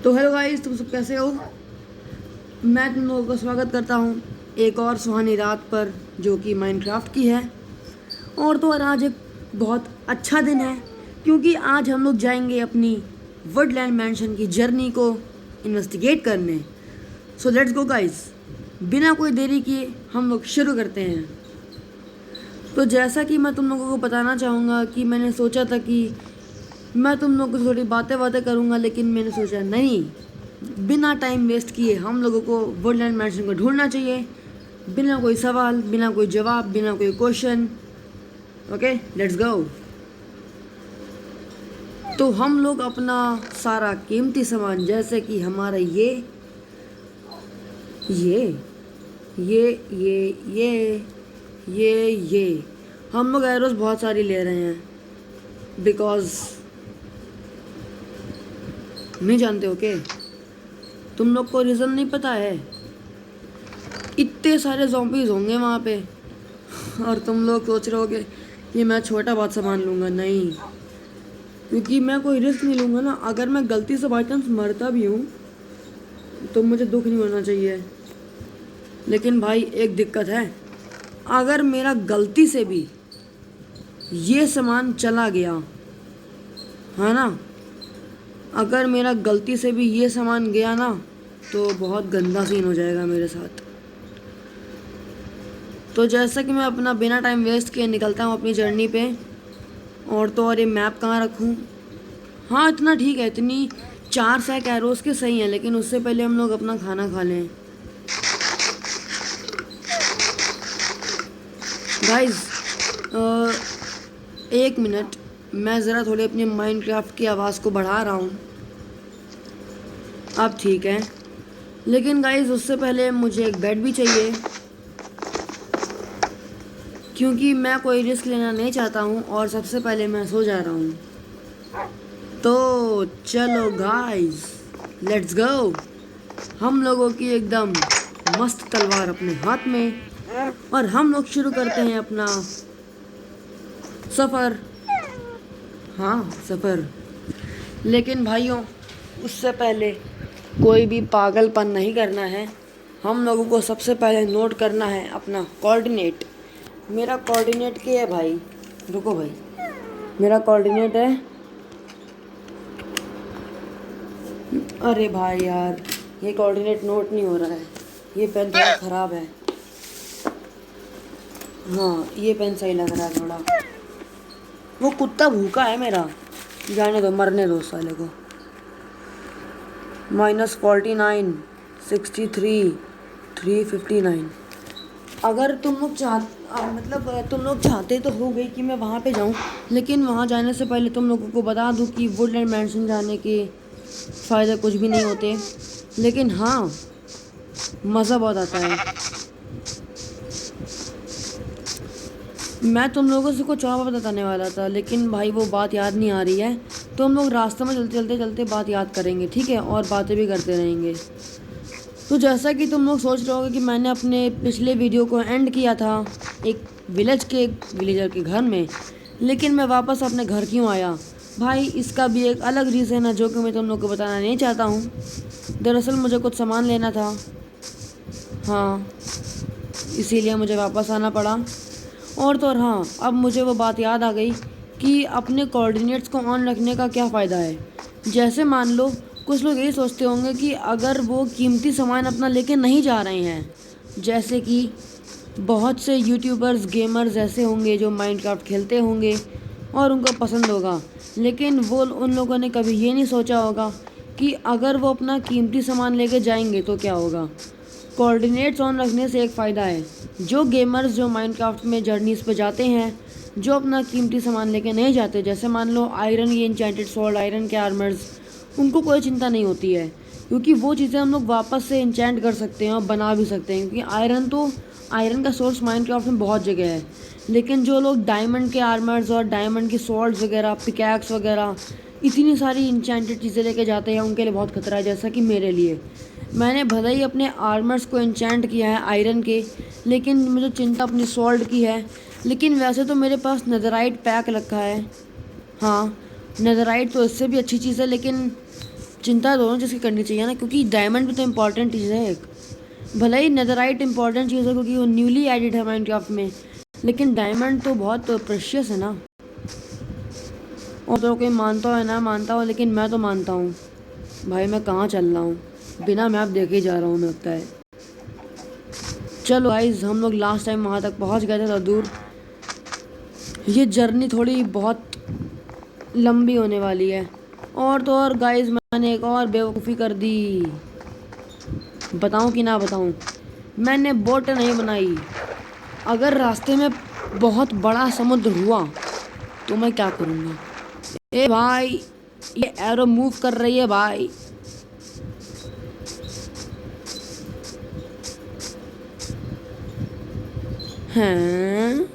तो hello guys, तुम सब कैसे हो। मैं तुम लोगों का स्वागत करता हूँ एक और सुहानी रात पर, जो कि माइनक्राफ्ट की है। और तो और आज एक बहुत अच्छा दिन है, क्योंकि आज हम लोग जाएंगे अपनी वुडलैंड मैंशन की जर्नी को इन्वेस्टिगेट करने। सो लेट्स गो गाइस, बिना कोई देरी किए हम लोग शुरू करते हैं। तो जैसा कि मैं तुम लोगों को बताना चाहूँगा कि मैंने सोचा था कि मैं तुम लोगों को थोड़ी बातें बातें करूँगा, लेकिन मैंने सोचा नहीं, बिना टाइम वेस्ट किए हम लोगों को वुडलैंड मैंशन को ढूंढना चाहिए, बिना कोई सवाल, बिना कोई जवाब, बिना कोई क्वेश्चन। Okay, let's go. तो हम लोग अपना सारा कीमती सामान, जैसे कि हमारा ये ये ये ये ये हम लोग एरोस बहुत सारी ले रहे हैं, बिकॉज नहीं जानते हो के तुम लोग को रीज़न नहीं पता है। इतने सारे ज़ॉम्बीज़ होंगे वहाँ पे, और तुम लोग सोच रहे होगे कि मैं छोटा बहुत सामान लूँगा। नहीं, क्योंकि मैं कोई रिस्क नहीं लूँगा ना। अगर मैं गलती से बाई चांस मरता भी हूँ तो मुझे दुख नहीं होना चाहिए। लेकिन भाई एक दिक्कत है, अगर मेरा गलती से भी ये सामान चला गया है ना, अगर मेरा गलती से भी ये सामान गया ना, तो बहुत गंदा सीन हो जाएगा मेरे साथ। तो जैसा कि मैं अपना बिना टाइम वेस्ट किए निकलता हूँ अपनी जर्नी पे। और तो और ये मैप कहाँ रखूँ? हाँ, इतना ठीक है, इतनी 4 सैक एरोस के सही हैं, लेकिन उससे पहले हम लोग अपना खाना खा लें। गाइस, एक मिनट, मैं ज़रा थोड़ी अपनी माइनक्राफ्ट की आवाज़ को बढ़ा रहा हूँ। अब ठीक है, लेकिन गाइस उससे पहले मुझे एक बेड भी चाहिए, क्योंकि मैं कोई रिस्क लेना नहीं चाहता हूँ और सबसे पहले मैं सो जा रहा हूँ। तो चलो गाइस, लेट्स गो। हम लोगों की एकदम मस्त तलवार अपने हाथ में, और हम लोग शुरू करते हैं अपना सफ़र। हाँ, सफ़र। लेकिन भाइयों, उससे पहले कोई भी पागलपन नहीं करना है। हम लोगों को सबसे पहले नोट करना है अपना कोऑर्डिनेट। मेरा कोऑर्डिनेट क्या है भाई? रुको भाई, मेरा कोऑर्डिनेट है, अरे भाई यार, ये कोऑर्डिनेट नोट नहीं हो रहा है। ये पेन थोड़ा ख़राब है। हाँ, ये पेन सही लग रहा है थोड़ा। वो कुत्ता भूखा है मेरा, जाने दो, मरने दो साले को। -49, 63, 359। अगर तुम लोग तुम लोग चाहते तो हो गई कि मैं वहाँ पे जाऊँ, लेकिन वहाँ जाने से पहले तुम लोगों को बता दूँ कि वुडलैंड मैंशन जाने के फ़ायदे कुछ भी नहीं होते, लेकिन हाँ, मज़ा बहुत आता है। मैं तुम लोगों से कुछ और बताने वाला था, लेकिन भाई वो बात याद नहीं आ रही है। तो हम लोग रास्ते में चलते बात याद करेंगे, ठीक है, और बातें भी करते रहेंगे। तो जैसा कि तुम लोग सोच रहे होगे कि मैंने अपने पिछले वीडियो को एंड किया था एक विलेजर के घर में, लेकिन मैं वापस अपने घर क्यों आया भाई, इसका भी एक अलग रीज़न है जो कि मैं तुम लोग को बताना नहीं चाहता हूँ। दरअसल मुझे कुछ सामान लेना था, हाँ, इसीलिए मुझे वापस आना पड़ा। और तो और हाँ, अब मुझे वो बात याद आ गई कि अपने कोऑर्डिनेट्स को ऑन रखने का क्या फ़ायदा है। जैसे मान लो, कुछ लोग यही सोचते होंगे कि अगर वो कीमती सामान अपना लेके नहीं जा रहे हैं, जैसे कि बहुत से यूट्यूबर्स, गेमर्स ऐसे होंगे जो माइनक्राफ्ट खेलते होंगे और उनको पसंद होगा, लेकिन वो उन लोगों ने कभी ये नहीं सोचा होगा कि अगर वो अपना कीमती सामान लेके जाएंगे तो क्या होगा। कोऑर्डिनेट्स ऑन रखने से एक फ़ायदा है, जो गेमर्स जो माइनक्राफ्ट में जर्नीज़ पे जाते हैं, जो अपना कीमती सामान लेके नहीं जाते, जैसे मान लो आयरन की इंचेंटेड स्वॉर्ड, आयरन के आर्मर्स, उनको कोई चिंता नहीं होती है, क्योंकि वो चीज़ें हम लोग वापस से इंचेंट कर सकते हैं और बना भी सकते हैं, क्योंकि आयरन का सोर्स माइनक्राफ्ट में बहुत जगह है। लेकिन जो लोग डायमंड के आर्मर्स और डायमंड की स्वॉर्ड्स वगैरह, पिकैक्स वगैरह, इतनी सारी इंचेंटेड चीज़ें लेके जाते हैं, उनके लिए बहुत खतरा है। जैसा कि मेरे लिए, मैंने भले ही अपने आर्मर्स को इंचेंट किया है आयरन के, लेकिन मुझे चिंता अपनी स्वॉर्ड की है। लेकिन वैसे तो मेरे पास नेदराइट पैक रखा है। हाँ, नेदराइट तो इससे भी अच्छी चीज़ है, लेकिन चिंता दोनों चीज़ की करनी चाहिए ना, क्योंकि डायमंड भी तो इम्पॉर्टेंट चीज़ है एक। भले ही नेदरराइट इम्पॉर्टेंट चीज़ है क्योंकि वो न्यूली एडिड है माइनक्राफ्ट में, लेकिन डायमंड तो बहुत प्रेशियस है ना। और तो कोई मानता हो ना मानता हो, लेकिन मैं तो मानता हूँ। भाई मैं कहाँ चल रहा हूँ, बिना मैप देखे जा रहा हूँ मैं, लगता है। चलो गाइस, हम लोग लास्ट टाइम वहाँ तक पहुँच गए थे तो दूर। ये जर्नी थोड़ी बहुत लंबी होने वाली है। और तो और गाइस, मैंने एक और बेवकूफ़ी कर दी। बताऊं कि ना बताऊं, मैंने बोट नहीं बनाई। अगर रास्ते में बहुत बड़ा समुद्र हुआ तो मैं क्या करूँगा। ए भाई, ये एरो मूव कर रही है भाई। हैं?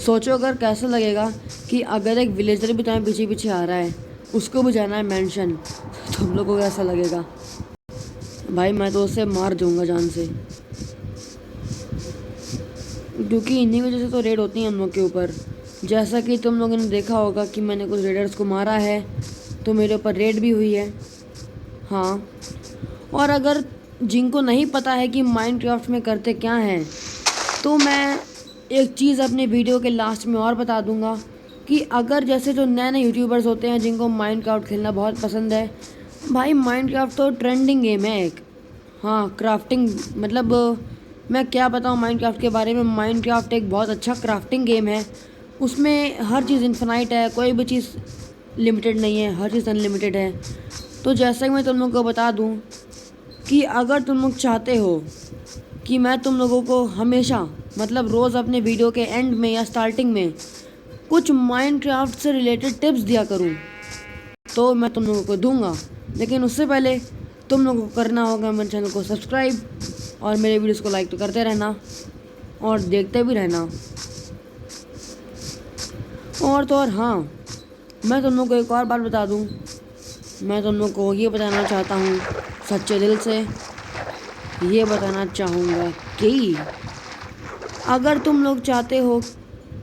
सोचो अगर कैसा लगेगा कि अगर एक विलेजर भी तुम्हें पीछे पीछे आ रहा है, उसको भी जाना है मेंशन, तो तुम लोगों को कैसा लगेगा। भाई मैं तो उसे मार दूंगा जान से, क्योंकि इन्हीं वजह से तो रेड होती हैं हम लोग के ऊपर। जैसा कि तुम लोगों ने देखा होगा कि मैंने कुछ रेडर्स को मारा है, तो मेरे ऊपर रेड भी हुई है। हाँ, और अगर जिनको नहीं पता है कि माइनक्राफ्ट में करते क्या हैं, तो मैं एक चीज़ अपने वीडियो के लास्ट में और बता दूंगा कि अगर जैसे जो नए नए यूट्यूबर्स होते हैं जिनको माइनक्राफ्ट खेलना बहुत पसंद है, भाई माइनक्राफ्ट तो ट्रेंडिंग गेम है एक। हाँ, क्राफ्टिंग मतलब मैं क्या बताऊँ माइनक्राफ्ट के बारे में। माइनक्राफ्ट एक बहुत अच्छा क्राफ्टिंग गेम है। उसमें हर चीज़ इन्फिनाइट है, कोई भी चीज़ लिमिटेड नहीं है, हर चीज़ अनलिमिटेड है। तो जैसा कि मैं तुम लोग को बता दूँ कि अगर तुम लोग चाहते हो कि मैं तुम लोगों को हमेशा मतलब रोज़ अपने वीडियो के एंड में या स्टार्टिंग में कुछ माइनक्राफ्ट से रिलेटेड टिप्स दिया करूं, तो मैं तुम लोगों को दूंगा। लेकिन उससे पहले तुम लोगों को करना होगा मेरे चैनल को सब्सक्राइब और मेरे वीडियोस को लाइक तो करते रहना और देखते भी रहना। और तो और हाँ, मैं तुम लोगों को एक और बात बता दूं। मैं तुम लोगों को ये बताना चाहता हूँ, सच्चे दिल से ये बताना चाहूँगा कि अगर तुम लोग चाहते हो,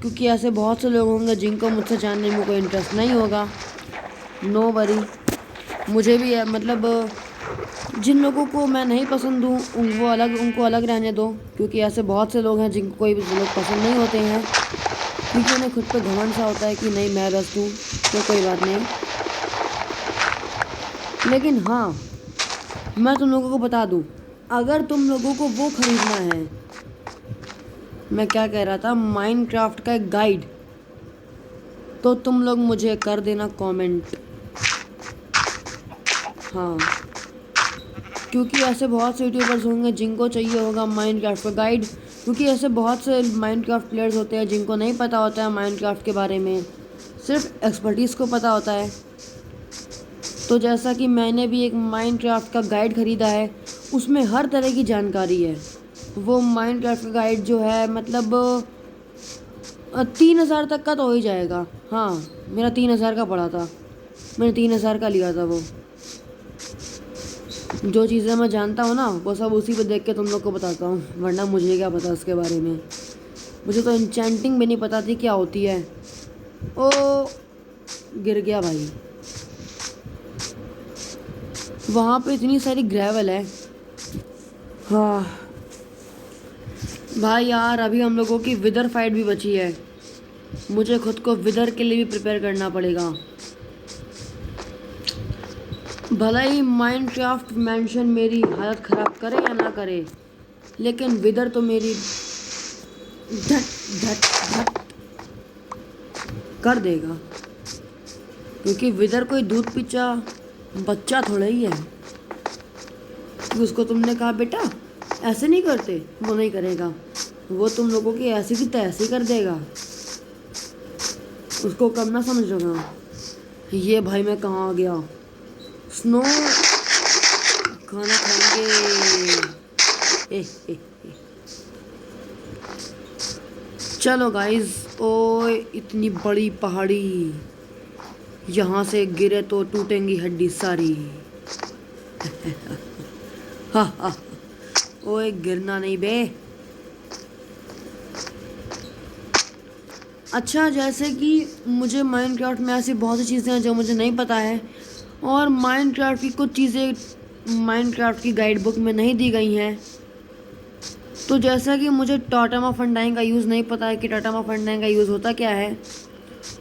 क्योंकि ऐसे बहुत से लोग होंगे जिनको मुझसे जानने में कोई इंटरेस्ट नहीं होगा, नो वरी, मुझे भी है, मतलब जिन लोगों को मैं नहीं पसंद हूँ उनको अलग रहने दो, क्योंकि ऐसे बहुत से लोग हैं जिनको कोई भी लोग पसंद नहीं होते हैं, क्योंकि उन्हें खुद पे घमंड सा होता है कि नहीं मैं बेस्ट हूँ, तो कोई बात नहीं। लेकिन हाँ, मैं तुम लोगों को बता दूँ, अगर तुम लोगों को वो ख़रीदना है, मैं क्या कह रहा था, माइनक्राफ्ट का एक गाइड, तो तुम लोग मुझे कर देना कमेंट। हाँ, क्योंकि ऐसे बहुत से यूट्यूबर्स होंगे जिनको चाहिए होगा माइनक्राफ्ट का गाइड, क्योंकि ऐसे बहुत से माइनक्राफ्ट प्लेयर्स होते हैं जिनको नहीं पता होता है माइनक्राफ्ट के बारे में, सिर्फ एक्सपर्टीज़ को पता होता है। तो जैसा कि मैंने भी एक माइनक्राफ्ट का गाइड ख़रीदा है, उसमें हर तरह की जानकारी है। वो माइनक्राफ्ट का गाइड जो है मतलब 3,000 तक का तो हो ही जाएगा। हाँ, मेरा 3,000 का पड़ा था, मैंने 3,000 का लिया था वो। जो चीज़ें मैं जानता हूँ ना वो सब उसी पे देख के तुम लोग को बताता हूँ, वरना मुझे क्या पता उसके बारे में। मुझे तो इंचेंटिंग भी नहीं पता थी क्या होती है। ओ, गिर गया भाई। वहाँ पे इतनी सारी ग्रेवल है। हाँ भाई यार, अभी हम लोगों की विदर फाइट भी बची है। मुझे खुद को विदर के लिए भी प्रिपेयर करना पड़ेगा। भला ही माइनक्राफ्ट मेंशन मेरी हालत ख़राब करे या ना करे, लेकिन विदर तो मेरी धट धट धट कर देगा, क्योंकि विदर कोई दूध पीचा बच्चा थोड़ा ही है कि उसको तुमने कहा बेटा ऐसे नहीं करते, वो नहीं करेगा। वो तुम लोगों की ऐसी की तैसी कर देगा। उसको कब ना समझ रहा। ये भाई मैं कहाँ आ गया। स्नो खाना खाएंगे। ए, ए, ए। चलो गाइस, ओए इतनी बड़ी पहाड़ी, यहाँ से गिरे तो टूटेंगी हड्डी सारी। हा हा, ओए गिरना नहीं बे। अच्छा, जैसे कि मुझे माइनक्राफ्ट में ऐसी बहुत सी चीज़ें हैं जो मुझे नहीं पता है, और माइनक्राफ्ट की कुछ चीज़ें माइनक्राफ्ट की गाइड बुक में नहीं दी गई हैं। तो जैसा कि मुझे टॉटम ऑफ फंडाइंग का यूज़ नहीं पता है कि टॉटम ऑफ फंडाइंग का यूज़ होता क्या है,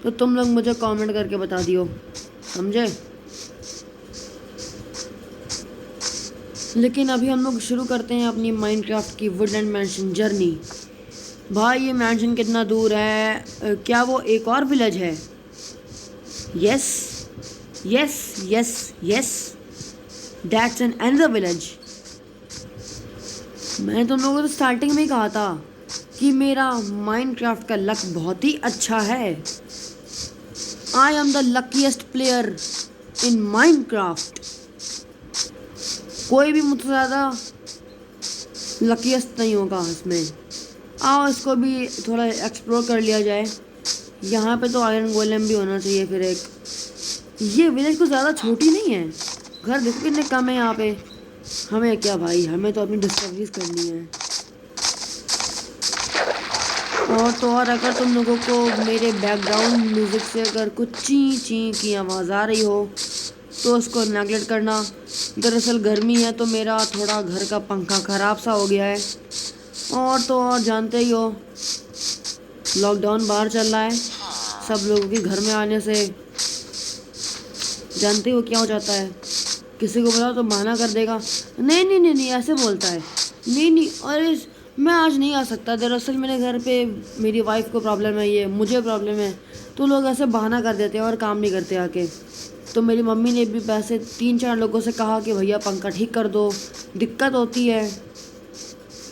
तो तुम लोग मुझे कमेंट करके बता दियो, समझे। लेकिन अभी हम लोग शुरू करते हैं अपनी माइनक्राफ्ट की वुडलैंड मैंशन जर्नी। भाई ये मैंशन कितना दूर है? क्या वो एक और विलेज है? Yes yes yes yes, that's an another village. मैंने तुम लोगों को तो स्टार्टिंग में ही कहा था कि मेरा माइनक्राफ्ट का लक बहुत ही अच्छा है। I am the luckiest player in Minecraft. कोई भी मुझसे ज़्यादा लकीएस्ट नहीं होगा इसमें। आओ इसको भी थोड़ा एक्सप्लोर कर लिया जाए। यहाँ पे तो आयरन गोलेम भी होना चाहिए फिर एक। ये विलेज कुछ ज़्यादा छोटी नहीं है, घर देखो कितने कम है यहाँ पे। हमें क्या भाई, हमें तो अपनी डिस्कवरीज करनी है। और तो और अगर तुम लोगों को मेरे बैकग्राउंड म्यूज़िक से अगर कुछ ची ची की आवाज़ आ रही हो तो उसको नेगलेक्ट करना। दरअसल गर्मी है तो मेरा थोड़ा घर का पंखा ख़राब सा हो गया है। और तो और जानते ही हो, लॉकडाउन बाहर चल रहा है, सब लोगों के घर में आने से जानते हो क्या हो जाता है। किसी को बोला तो बहाना कर देगा, नहीं नहीं नहीं नहीं ऐसे बोलता है, नहीं नहीं अरे मैं आज नहीं आ सकता, दरअसल मेरे घर पे मेरी वाइफ को प्रॉब्लम है, ये मुझे प्रॉब्लम है। तो लोग ऐसे बहाना कर देते हैं और काम नहीं करते आके। तो मेरी मम्मी ने भी वैसे 3-4 लोगों से कहा कि भैया पंखा ठीक कर दो, दिक्कत होती है।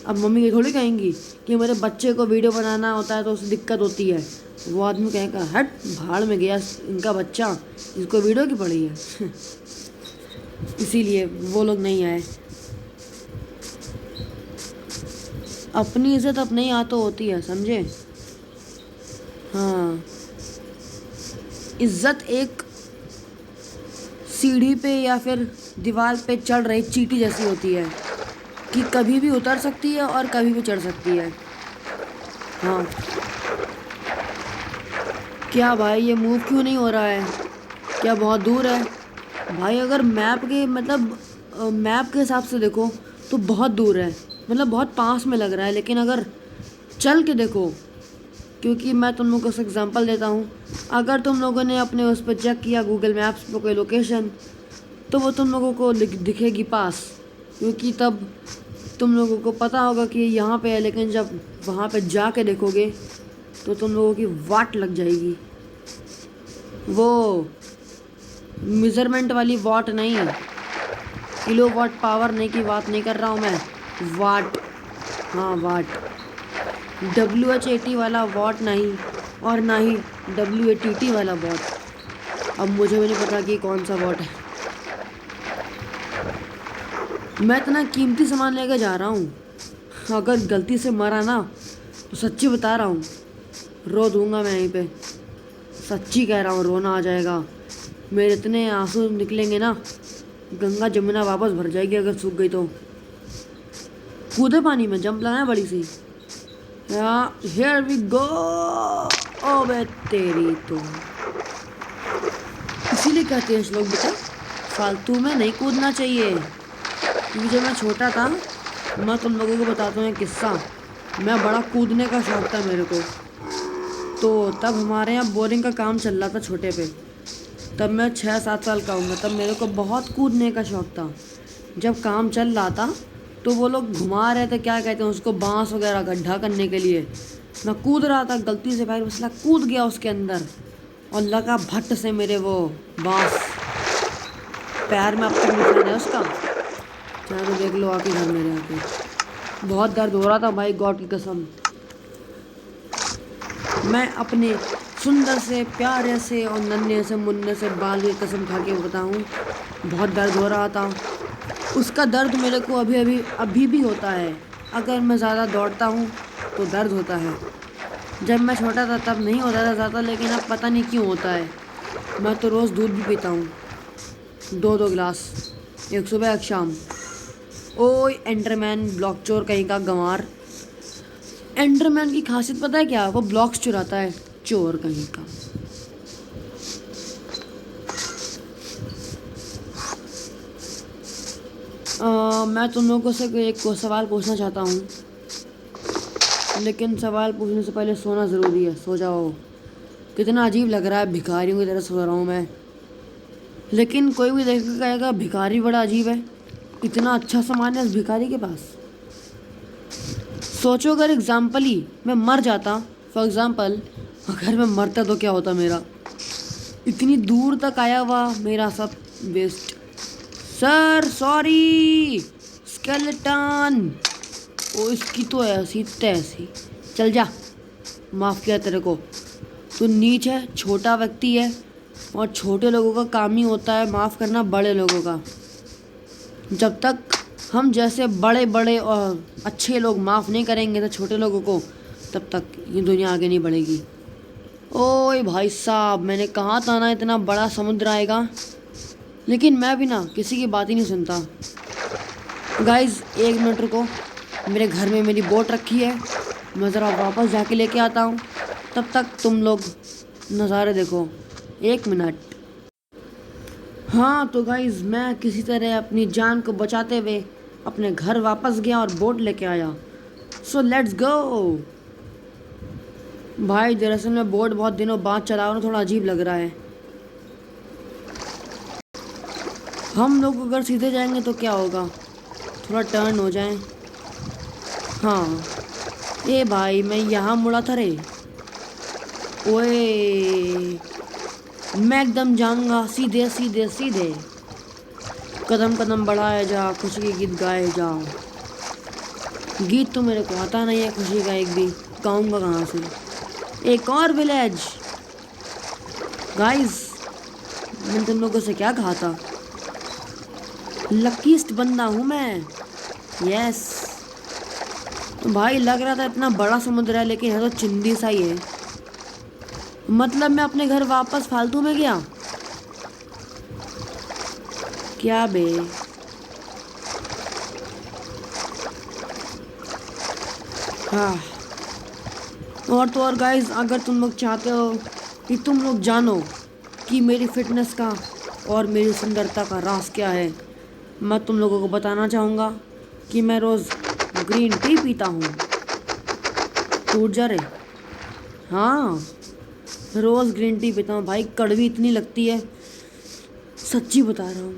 अब मम्मी ये थोड़ी कहेंगी कि मेरे बच्चे को वीडियो बनाना होता है तो उससे दिक्कत होती है। वो आदमी कहेगा हट भाड़ में गया इनका बच्चा, इसको वीडियो की पड़ी है। इसीलिए वो लोग नहीं आए। अपनी इज्जत अपने ही हाथों होती है, समझे। हाँ, इज्जत एक सीढ़ी पे या फिर दीवार पे चढ़ रही चींटी जैसी होती है कि कभी भी उतर सकती है और कभी भी चढ़ सकती है। हाँ क्या भाई, ये मूव क्यों नहीं हो रहा है? क्या बहुत दूर है? भाई अगर मैप के मतलब मैप के हिसाब से देखो तो बहुत दूर है, मतलब बहुत पास में लग रहा है। लेकिन अगर चल के देखो, क्योंकि मैं तुम लोगों को एग्जांपल देता हूँ, अगर तुम लोगों ने अपने उस पर चेक किया गूगल मैप्स पर कोई लोकेशन, तो वो तुम लोगों को दिखेगी पास, क्योंकि तब तुम लोगों को पता होगा कि यहाँ पे है। लेकिन जब वहाँ पे जाके देखोगे तो तुम लोगों की वाट लग जाएगी। वो मेज़रमेंट वाली वाट नहीं, किलो वाट पावर नहीं की बात नहीं कर रहा हूँ मैं, वाट। हाँ वाट, WH80 वाला वाट नहीं, और ना ही WATT वाला वाट। अब मुझे भी नहीं पता कि कौन सा वाट है। मैं इतना कीमती सामान लेकर जा रहा हूँ, अगर गलती से मरा ना तो सच्ची बता रहा हूँ रो दूँगा मैं यहीं पे। सच्ची कह रहा हूँ, रोना आ जाएगा, मेरे इतने आंसू निकलेंगे ना, गंगा जमुना वापस भर जाएगी अगर सूख गई तो। कूदे पानी में, जंप लगाए बड़ी सी। Here we go. ओबे तेरी तो, इसीलिए कहते हैं लोग बेटा फालतू में नहीं कूदना चाहिए। क्योंकि जब मैं छोटा था, मैं तुम लोगों को बताता हूँ एक किस्सा। मैं बड़ा कूदने का शौक़ था मेरे को। तो तब हमारे यहाँ बोरिंग का काम चल रहा था छोटे पे, तब मैं 6-7 साल का हूँ। तब मेरे को बहुत कूदने का शौक़ था। जब काम चल रहा था तो वो लोग घुमा रहे थे, क्या कहते हैं उसको, बांस वगैरह गड्ढा करने के लिए। मैं कूद रहा था, गलती से पैर फिसला, कूद गया उसके अंदर और लगा भट्ट से मेरे वो बांस पैर में। अब तक निशान है उसका, चाहे तो देख लो आके घर मेरे आके। बहुत दर्द हो रहा था भाई, गॉड की कसम। मैं अपने सुंदर से प्यारे से और नन्हे से मुन्ने से बाल की कसम खा के बताऊँ, बहुत दर्द हो रहा था। उसका दर्द मेरे को अभी भी होता है। अगर मैं ज़्यादा दौड़ता हूँ तो दर्द होता है। जब मैं छोटा था तब नहीं होता था ज़्यादा, लेकिन अब पता नहीं क्यों होता है। मैं तो रोज़ दूध भी पीता हूँ, 2-2 गिलास, एक सुबह एक शाम। ओए एंडरमैन ब्लॉक चोर कहीं का गंवार। एंडरमैन की खासियत पता है क्या? वो ब्लॉक्स चुराता है, चोर कहीं का। मैं तुम लोगों से एक सवाल पूछना चाहता हूँ, लेकिन सवाल पूछने से पहले सोना ज़रूरी है। सो जाओ। कितना अजीब लग रहा है, भिखारियों की तरह सो रहा हूँ मैं। लेकिन कोई भी देख कर कहेगा भिखारी बड़ा अजीब है, इतना अच्छा सामान है इस भिखारी के पास। सोचो अगर एग्जाम्पली मैं मर जाता, फॉर एग्ज़ाम्पल अगर मैं मरता तो क्या होता मेरा। इतनी दूर तक आया हुआ मेरा सब वेस्ट। Sir sorry skeleton. ओ इसकी तो ऐसी तैसी। चल जा, माफ़ किया तेरे को। तू नीच है, छोटा व्यक्ति है, और छोटे लोगों का काम ही होता है माफ़ करना बड़े लोगों का। जब तक हम जैसे बड़े बड़े और अच्छे लोग माफ़ नहीं करेंगे तो छोटे लोगों को, तब तक ये दुनिया आगे नहीं बढ़ेगी। ओए भाई साहब, मैंने कहा था ना इतना बड़ा समुद्र आएगा, लेकिन मैं भी ना किसी की बात ही नहीं सुनता। गाइज़ 1 मिनट रुको, मेरे घर में मेरी बोट रखी है, मैं ज़रा वापस जाके लेके आता हूँ। तब तक तुम लोग नज़ारे देखो। 1 मिनट। हाँ तो गाइज़ मैं किसी तरह अपनी जान को बचाते हुए अपने घर वापस गया और बोट लेके आया। So let's go. भाई दरअसल मैं बोट बहुत दिनों बाद चला रहा हूँ, थोड़ा अजीब लग रहा है। हम लोग अगर सीधे जाएंगे तो क्या होगा, थोड़ा टर्न हो जाए। हाँ ए भाई मैं यहाँ मुड़ा था रे। ओए मैं एकदम जाऊँगा सीधे सीधे सीधे। कदम कदम बढ़ाए जा, खुशी के गीत गाए जा। गीत तो मेरे को आता नहीं है खुशी का एक भी, गाऊँगा कहाँ से। एक और विलेज। गाइस मैंने तुम लोगों से क्या कहा था, लकीस्ट बंदा हूँ मैं। यस। तो भाई लग रहा था इतना बड़ा समुद्र है, लेकिन है तो चिंदी सा ही है। मतलब मैं अपने घर वापस फालतू में गया क्या बे। हाँ और तो और गाइस, अगर तुम लोग चाहते हो कि तुम लोग जानो कि मेरी फिटनेस का और मेरी सुंदरता का राज क्या है, मैं तुम लोगों को बताना चाहूँगा कि मैं रोज़ ग्रीन टी पीता हूँ। टूट जा रे। हाँ रोज़ ग्रीन टी पीता हूँ भाई, कड़वी इतनी लगती है, सच्ची बता रहा हूँ।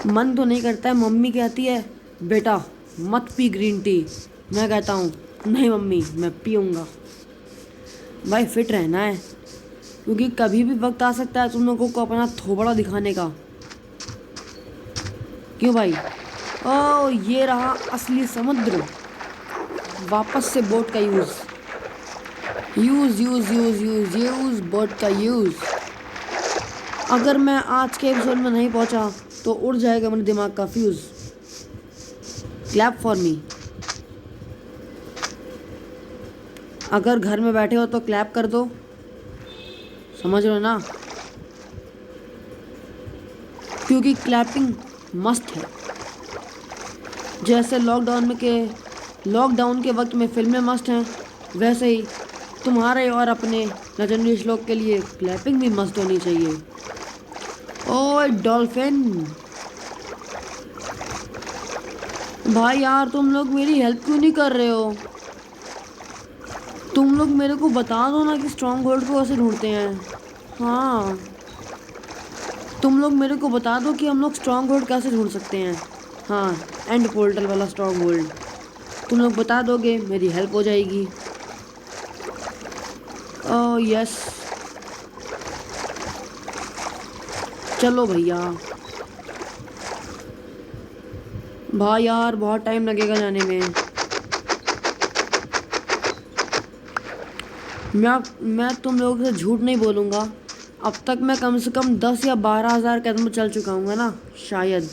मन तो नहीं करता है, मम्मी कहती है बेटा मत पी ग्रीन टी, मैं कहता हूँ नहीं मम्मी मैं पीऊँगा। भाई फिट रहना है, क्योंकि कभी भी वक्त आ सकता है तुम लोगों को अपना थोबड़ा दिखाने का। क्यों भाई। ओ ये रहा असली समुद्र। वापस से बोट का use use use use use use boat का यूज़। अगर मैं आज के एपिसोड में नहीं पहुंचा तो उड़ जाएगा मेरे दिमाग का फ्यूज़। Clap for me. अगर घर में बैठे हो तो क्लैप कर दो, समझ लो ना, क्योंकि क्लैपिंग मस्त है। जैसे लॉकडाउन के वक्त में फिल्में मस्त हैं, वैसे ही तुम्हारे और अपने लेजेंडरी श्लोक के लिए क्लैपिंग भी मस्त होनी चाहिए। ओए डॉल्फिन। भाई यार तुम लोग मेरी हेल्प क्यों नहीं कर रहे हो। तुम लोग मेरे को बता दो ना कि स्ट्रॉन्ग होल्ड को कैसे ढूंढते हैं। हाँ तुम लोग मेरे को बता दो कि हम लोग स्ट्रॉन्ग होल्ड कैसे ढूंढ सकते हैं। हाँ एंड पोर्टल वाला स्ट्रॉन्ग होल्ड तुम लोग बता दोगे, मेरी हेल्प हो जाएगी। ओह यस चलो भैया। भाई यार बहुत टाइम लगेगा जाने में। मैं तुम लोगों से झूठ नहीं बोलूँगा, अब तक मैं कम से कम 10 या 12 हज़ार कदम चल चुका हूँ ना शायद,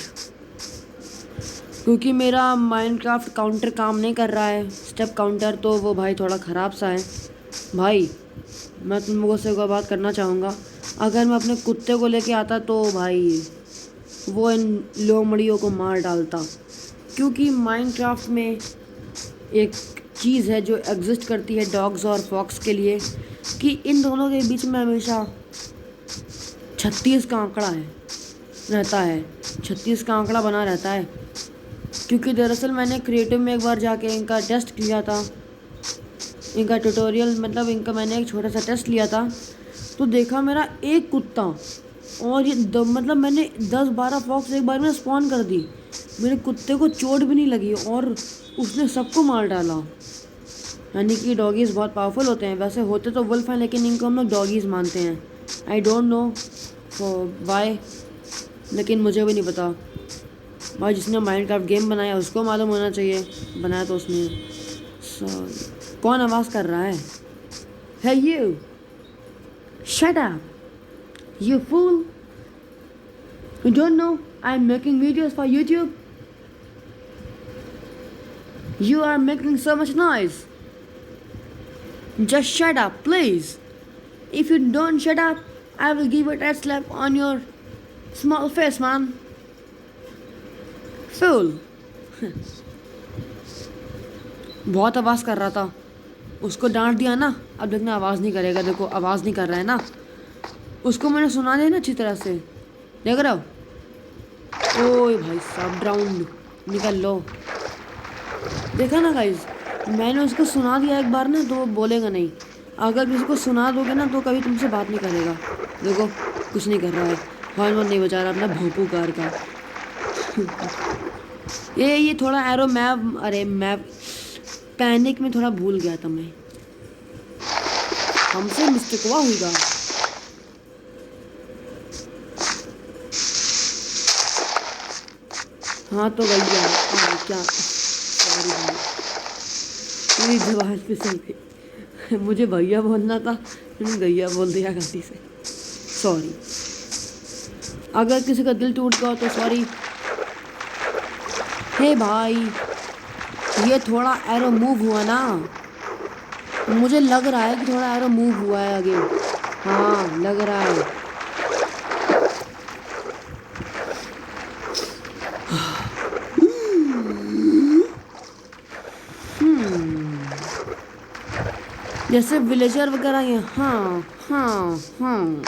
क्योंकि मेरा माइनक्राफ्ट काउंटर काम नहीं कर रहा है, स्टेप काउंटर, तो वो भाई थोड़ा ख़राब सा है। भाई मैं तुम लोगों से एक बात करना चाहूँगा, अगर मैं अपने कुत्ते को लेके आता तो भाई वो इन लोमड़ियों को मार डालता, क्योंकि माइनक्राफ्ट में एक चीज़ है जो एग्जिस्ट करती है डॉग्स और फॉक्स के लिए, कि इन दोनों के बीच में हमेशा 36 का आंकड़ा रहता है। 36 का आंकड़ा बना रहता है, क्योंकि दरअसल मैंने क्रिएटिव में एक बार जाके इनका टेस्ट किया था, इनका ट्यूटोरियल, मतलब इनका मैंने एक छोटा सा टेस्ट लिया था। तो देखा मेरा एक कुत्ता और ये मतलब मैंने 10-12 फॉक्स एक बार में स्पॉन कर दी, मेरे कुत्ते को चोट भी नहीं लगी और उसने सबको मार डाला। यानी कि डॉगीज़ बहुत पावरफुल होते हैं। वैसे होते तो वुल्फ हैं, लेकिन इनको हम लोग डॉगीज़ मानते हैं। I don't know for why, लेकिन मुझे भी नहीं पता। भाई जिसने माइनक्राफ्ट गेम बनाया उसको मालूम होना चाहिए, बनाया तो उसने। कौन आवाज़ कर रहा है? Hey you! Shut up! You fool! You don't know I'm making videos for YouTube? You are making so much noise. Just shut up, please. If you don't shut up, I will give a red slap on your small face, man. Fool. बहुत आवाज़ कर रहा था, उसको डांट दिया ना, अब देखना आवाज़ नहीं करेगा। देखो आवाज़ नहीं कर रहा है ना, उसको मैंने सुना दिया ना अच्छी तरह से, देख रहे हो? ओए भाई साहब, ड्राउंड निकल लो। देखा ना गाइस, मैंने उसको सुना दिया एक बार ना, तो वो बोलेगा नहीं। अगर किसी को सुना दोगे ना तो कभी तुमसे बात नहीं करेगा। देखो कुछ नहीं कर रहा है, हॉर्न वॉर्न नहीं बजा रहा अपना भोंपू कार का। ये थोड़ा एरो मैप, अरे मैप पैनिक में थोड़ा भूल गया था मैं, हमसे मिस्टेक हुआ होगा। हाँ तो भैया, क्या सॉरी भाई, मेरी जवान पे सही गई। मुझे भैया बोलना था, मैंने गैया बोल दिया गलती से, सॉरी। अगर किसी का दिल टूट गया तो सॉरी। हे भाई, ये थोड़ा एरो मूव हुआ ना, मुझे लग रहा है कि थोड़ा एरो मूव हुआ है आगे। हाँ लग रहा है। जैसे विलेजर वगैरह ये हाँ हाँ हाँ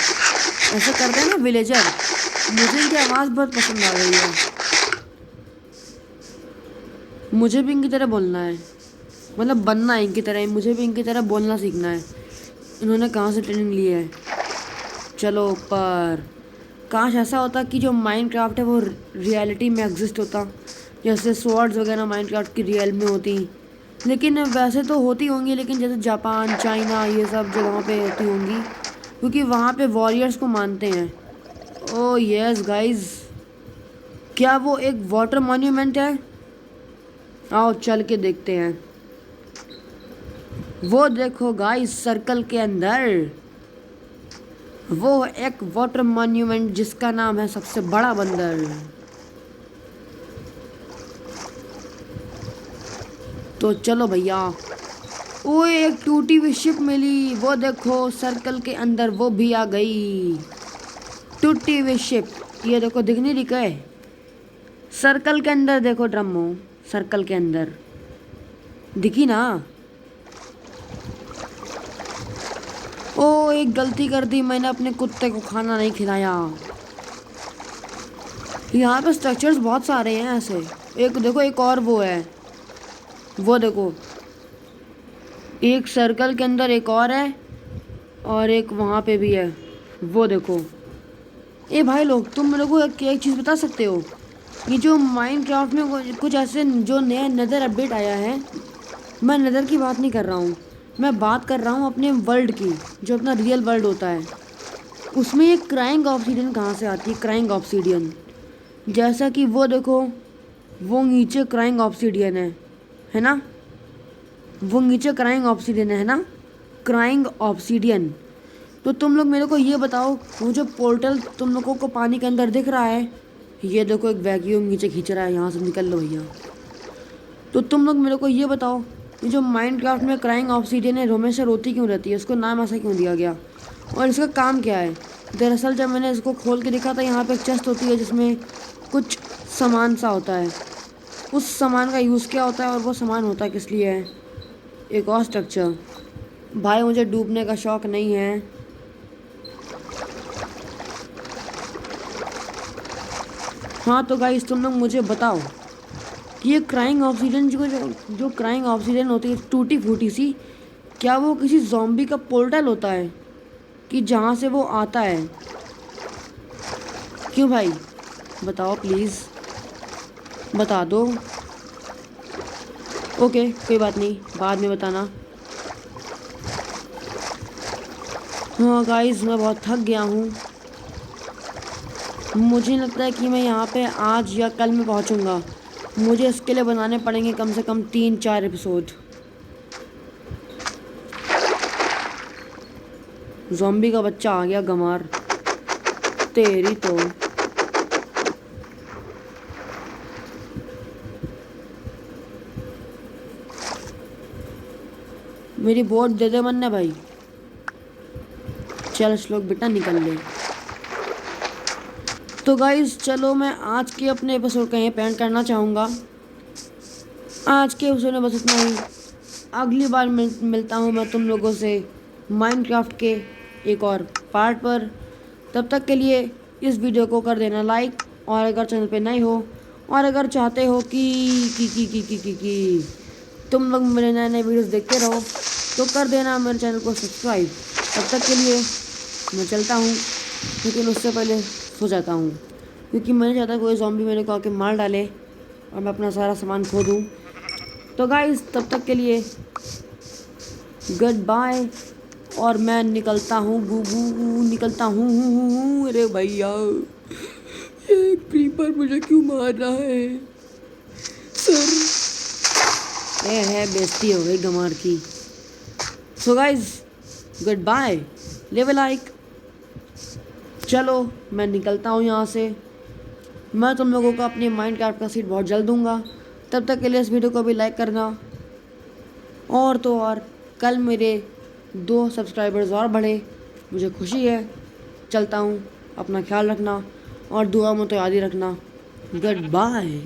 ऐसे करते हैं ना विलेजर, मुझे इनकी आवाज़ बहुत पसंद आ रही है। मुझे भी इनकी तरह बोलना है, मतलब बनना है इनकी तरह, मुझे भी इनकी तरह बोलना सीखना है। इन्होंने कहाँ से ट्रेनिंग ली है? चलो ऊपर। काश ऐसा होता कि जो माइनक्राफ्ट है वो रियलिटी में एग्जिस्ट होता, जैसे स्वॉर्ड्स वगैरह माइनक्राफ्ट की रियल में होती। लेकिन वैसे तो होती होंगी, लेकिन जैसे जापान, चाइना, ये सब जगहों पे होती होंगी, क्योंकि वहाँ पे वॉरियर्स को मानते हैं। ओह यस गाइस, क्या वो एक वाटर मॉन्यूमेंट है? आओ चल के देखते हैं। वो देखो गाइस, सर्कल के अंदर वो एक वाटर मॉन्यूमेंट जिसका नाम है सबसे बड़ा बंदर। तो चलो भैया। ओए एक टूटी हुई शिप मिली, वो देखो सर्कल के अंदर वो भी आ गई, टूटी हुई शिप। ये देखो दिख नहीं रही है सर्कल के अंदर, देखो ड्रमो सर्कल के अंदर दिखी ना। ओ एक गलती कर दी मैंने, अपने कुत्ते को खाना नहीं खिलाया। यहाँ पे स्ट्रक्चर्स बहुत सारे हैं ऐसे। एक देखो, एक और वो है, वो देखो एक सर्कल के अंदर एक और है, और एक वहाँ पे भी है, वो देखो। ए भाई लोग, तुम मेरे को एक चीज़ बता सकते हो? ये जो माइनक्राफ्ट में कुछ ऐसे जो नया नेदर अपडेट आया है, मैं नेदर की बात नहीं कर रहा हूँ, मैं बात कर रहा हूँ अपने वर्ल्ड की, जो अपना रियल वर्ल्ड होता है। उसमें ये क्राइंग ऑब्सीडियन कहाँ से आती है? क्राइंग ऑब्सीडियन, जैसा कि वो देखो, वो नीचे क्राइंग ऑब्सीडियन है ना? वो नीचे क्राइंग ऑब्सीडियन है ना? Crying obsidian. तो तुम लोग मेरे को ये बताओ, वो जो पोर्टल तुम लोगों को पानी के अंदर दिख रहा है, ये देखो एक वैक्यूम नीचे खींच रहा है, यहाँ से निकल लो भैया। तो तुम लोग मेरे को ये बताओ, ये जो माइनक्राफ्ट में क्राइंग ऑब्सीडियन है, हमेशा रोती क्यों रहती है? इसको नाम ऐसा क्यों दिया गया, और इसका काम क्या है? दरअसल जब मैंने इसको खोल के देखा था, यहाँ पे एक चेस्ट होती है जिसमें कुछ सामान सा होता है। उस सामान का यूज़ क्या होता है और वो सामान होता किस लिए है? एक और स्ट्रक्चर। भाई मुझे डूबने का शौक नहीं है। हाँ तो गाइस तुम लोग मुझे बताओ कि ये क्राइंग ऑब्सीडियन जो क्राइंग ऑब्सीडियन होती है टूटी फूटी सी, क्या वो किसी जॉम्बी का पोर्टल होता है कि जहाँ से वो आता है? क्यों भाई, बताओ प्लीज़, बता दो। ओके कोई बात नहीं, बाद में बताना। हाँ गाइस मैं बहुत थक गया हूँ। मुझे नहीं लगता है कि मैं यहाँ पे आज या कल में पहुँचूँगा। मुझे इसके लिए बनाने पड़ेंगे कम से कम 3-4 एपिसोड। ज़ॉम्बी का बच्चा आ गया गमार, तेरी तो। मेरी बोट दे दे मन्ने भाई। चल श्लोक बेटा निकल ले। तो गाइस चलो मैं आज के अपने एपिसोड का यहीं एंड करना चाहूँगा। आज के एपिसोड में बस इतना ही। अगली बार मिलता हूँ मैं तुम लोगों से माइनक्राफ्ट के एक और पार्ट पर। तब तक के लिए इस वीडियो को कर देना लाइक, और अगर चैनल पे नए हो और अगर चाहते हो कि तुम लोग मेरे नए नए वीडियोस देखते रहो तो कर देना मेरे चैनल को सब्सक्राइब। तब तक के लिए मैं चलता हूँ, लेकिन उससे पहले सो जाता हूँ, क्योंकि मैं नहीं चाहता कोई ज़ॉम्बी मेरे को आके मार डाले और मैं अपना सारा सामान खो दूँ। तो गाइस तब तक के लिए गुड बाय, और मैं निकलता हूँ, गू निकलता हूँ। अरे भैया ये क्रीपर मुझे क्यों मार रहा है सर? है बेइज्जती हो गई गमार की। So guys good bye, live a like. चलो मैं निकलता हूँ यहाँ से। मैं तुम लोगों को अपनी माइनक्राफ्ट का सीट बहुत जल्द दूंगा। तब तक के लिए इस वीडियो को भी लाइक करना, और तो और कल मेरे 2 सब्सक्राइबर्स और बढ़े, मुझे खुशी है। चलता हूँ, अपना ख्याल रखना और दुआ में तो याद ही रखना। Good bye.